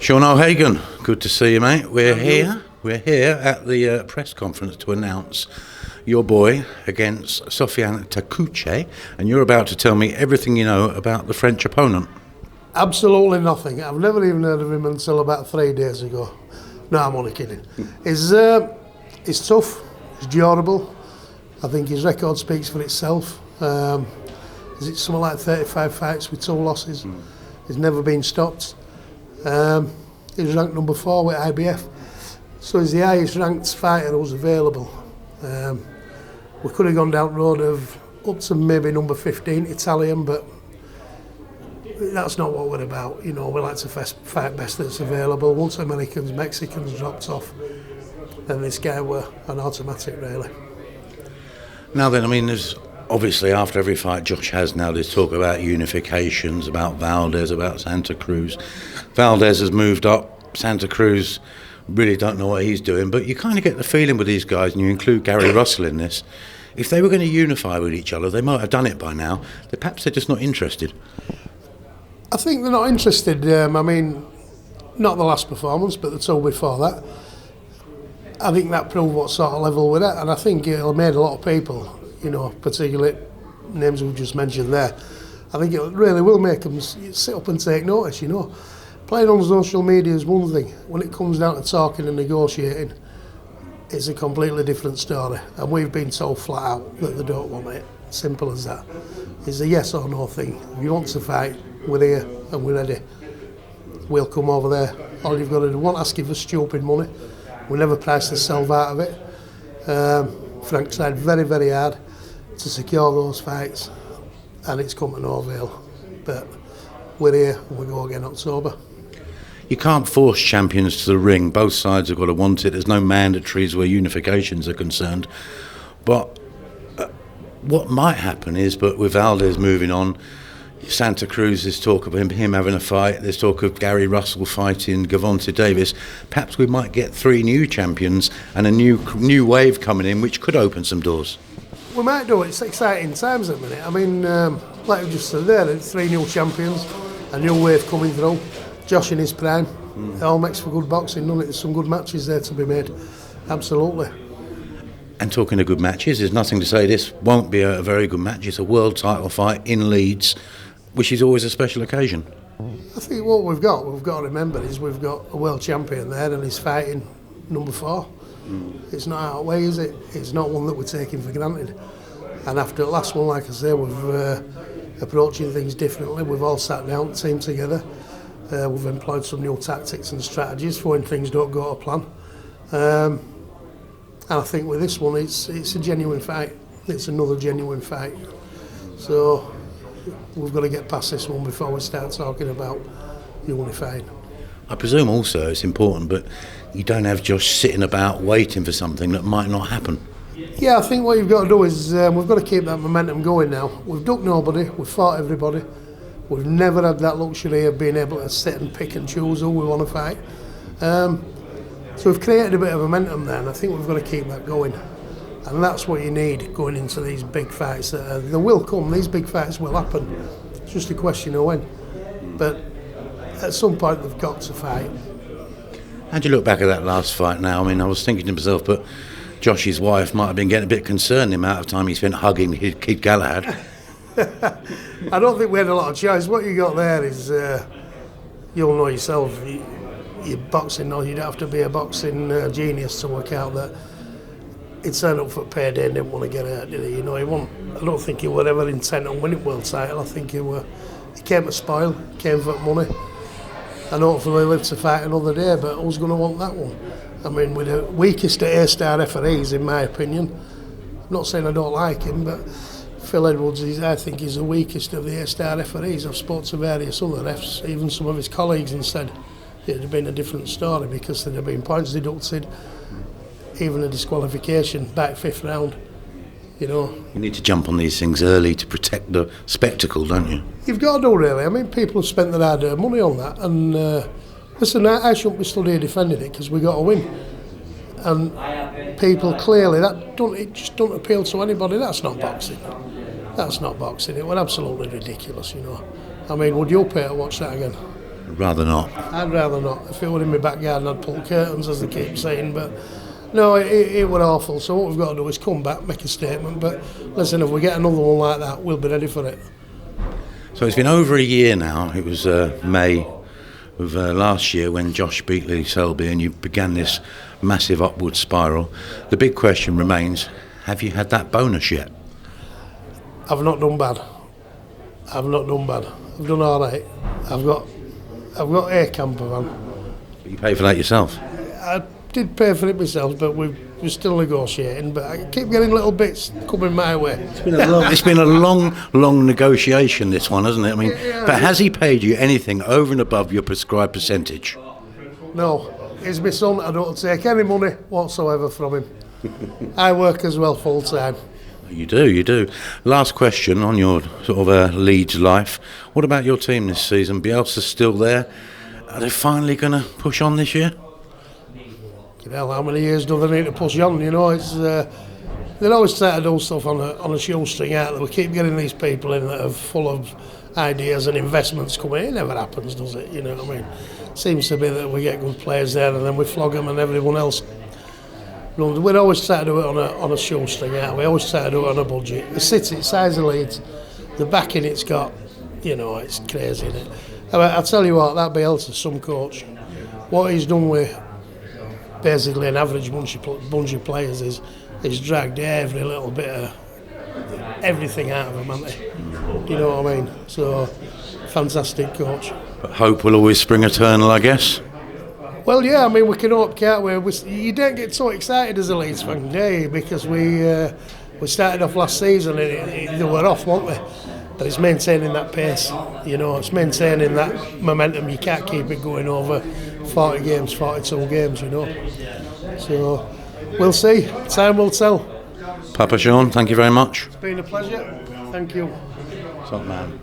Sean O'Hagan, good to see you, mate. We're here at the press conference to announce your boy against Sofiane Takoucht, and you're about to tell me everything you know about the French opponent. Absolutely nothing. I've never even heard of him until about 3 days ago. No, I'm only kidding. He's tough, he's durable. I think his record speaks for itself. Is it something like 35 fights with 2 losses? He's never been stopped. He's ranked number 4 with IBF, so he's the highest ranked fighter who's available. We could have gone down the road of up to maybe number 15 Italian, but that's not what we're about. You know, we like to fight best that's available. Once Americans, Mexicans dropped off, then this guy were an automatic, really. Now then, I mean, there's obviously after every fight Josh has now, there's talk about Unifications, about Valdez, about Santa Cruz. Valdez has moved up. Santa Cruz really don't know what he's doing, but you kind of get the feeling with these guys, and you include Gary Russell in this, if they were going to unify with each other, they might have done it by now. Perhaps they're just not interested. I think they're not interested. I mean, not the last performance, but the 2 before that. I think that proved what sort of level we're at, and I think it'll made a lot of people, you know, particularly names we've just mentioned there, I think it really will make them sit up and take notice, you know. Playing on social media is one thing. When it comes down to talking and negotiating, it's a completely different story. And we've been told flat out that they don't want it. Simple as that. It's a yes or no thing. If you want to fight, we're here and we're ready. We'll come over there. All you've got to do, won't ask you for stupid money. We never price ourselves out of it. Frank tried very, very hard to secure those fights, and it's come to no avail. But we're here and we go again October. You can't force champions to the ring. Both sides have got to want it. There's no mandatories where Unifications are concerned. But what might happen is, but with Valdez moving on, Santa Cruz, there's talk of him having a fight. There's talk of Gary Russell fighting Gervonta Davis. Perhaps we might get 3 new champions and a new wave coming in, which could open some doors. We might do. It's exciting times at the minute. I mean, like we just said there, 3 new champions, a new wave coming through. Josh in his prime. It all makes for good boxing, doesn't it? There's some good matches there to be made. Absolutely. And talking of good matches, there's nothing to say this won't be a very good match. It's a world title fight in Leeds, which is always a special occasion. I think what we've got to remember is we've got a world champion there and he's fighting number 4. It's not out of the way, is it? It's not one that we're taking for granted. And after the last one, like I say, we're approaching things differently. We've all sat down, teamed together. We've employed some new tactics and strategies for when things don't go to plan. And I think with this one, it's a genuine fight. It's another genuine fight. So we've got to get past this one before we start talking about unifying. I presume also it's important, but you don't have Josh sitting about waiting for something that might not happen. Yeah, I think what you've got to do is we've got to keep that momentum going now. We've ducked nobody, we've fought everybody. We've never had that luxury of being able to sit and pick and choose who we want to fight. So we've created a bit of momentum there, and I think we've got to keep that going. And that's what you need going into these big fights. They will come, these big fights will happen. It's just a question of when. But at some point they've got to fight. How do you look back at that last fight now? I mean, I was thinking to myself, but Josh's wife might have been getting a bit concerned the amount of time he spent hugging Kid Galahad. I don't think we had a lot of choice. What you got there is, you'll know yourself, you're boxing, no, you don't have to be a boxing genius to work out that he'd signed up for payday and didn't want to get hurt, did he? You know, I don't think he were ever intent on winning world title. I think he came to spoil, came for money, and hopefully live to fight another day, but who's going to want that one? I mean, with the weakest of A-star referees, in my opinion. I'm not saying I don't like him, but Phil Edwards, I think he's the weakest of the A-star referees. I've spoken to various other refs, even some of his colleagues, and said it'd have been a different story because there'd have been points deducted, even a disqualification back 5th round. You know, you need to jump on these things early to protect the spectacle, don't you? You've got to do, really. I mean, people have spent their hard-earned money on that, and listen, I shouldn't be stood here defending it because we got to win. And people clearly it just don't appeal to anybody. That's not boxing. That's not boxing. It was absolutely ridiculous, you know. I mean, would you pay to watch that again? Rather not. I'd rather not. If it were in my back garden, I'd pull curtains, as they keep saying. But no, it were awful. So what we've got to do is come back, make a statement. But listen, if we get another one like that, we'll be ready for it. So it's been over a year now. It was May of last year when Josh beat Lee Selby and you began this massive upward spiral. The big question remains, have you had that bonus yet? I've not done bad. I've done all right. I've got a camper van. But you pay for that yourself? I did pay for it myself, but we're still negotiating. But I keep getting little bits coming my way. It's been a long negotiation, this one, hasn't it? I mean, but has he paid you anything over and above your prescribed percentage? No, he's my son. I don't take any money whatsoever from him. I work as well full time. You do. Last question on your sort of Leeds life. What about your team this season? Bielsa's still there. Are they finally going to push on this year? You know, how many years do they need to push on? You know, it's they always try to do stuff on a shoestring out there. We keep getting these people in that are full of ideas and investments coming in. It never happens, does it? You know what I mean? It seems to be that we get good players there and then we flog them and everyone else. We'd always try to do it on a shoestring out. We always try to do it on a budget. The city, size of Leeds, the backing it's got, you know, it's crazy, isn't it? I'll tell you what, that Bielsa's some coach. What he's done with basically an average bunch of players is he's dragged every little bit of everything out of them, hasn't he? You know what I mean? So, fantastic coach. But hope will always spring eternal, I guess. Well, yeah, I mean, we can hope, can't we? You don't get so excited as a Leeds fan, do you? Because we started off last season and they were off, weren't we? But it's maintaining that pace, you know, it's maintaining that momentum. You can't keep it going over 40 games, 42 games, you know. So, we'll see. Time will tell. Papa Sean, thank you very much. It's been a pleasure. Thank you. Top man.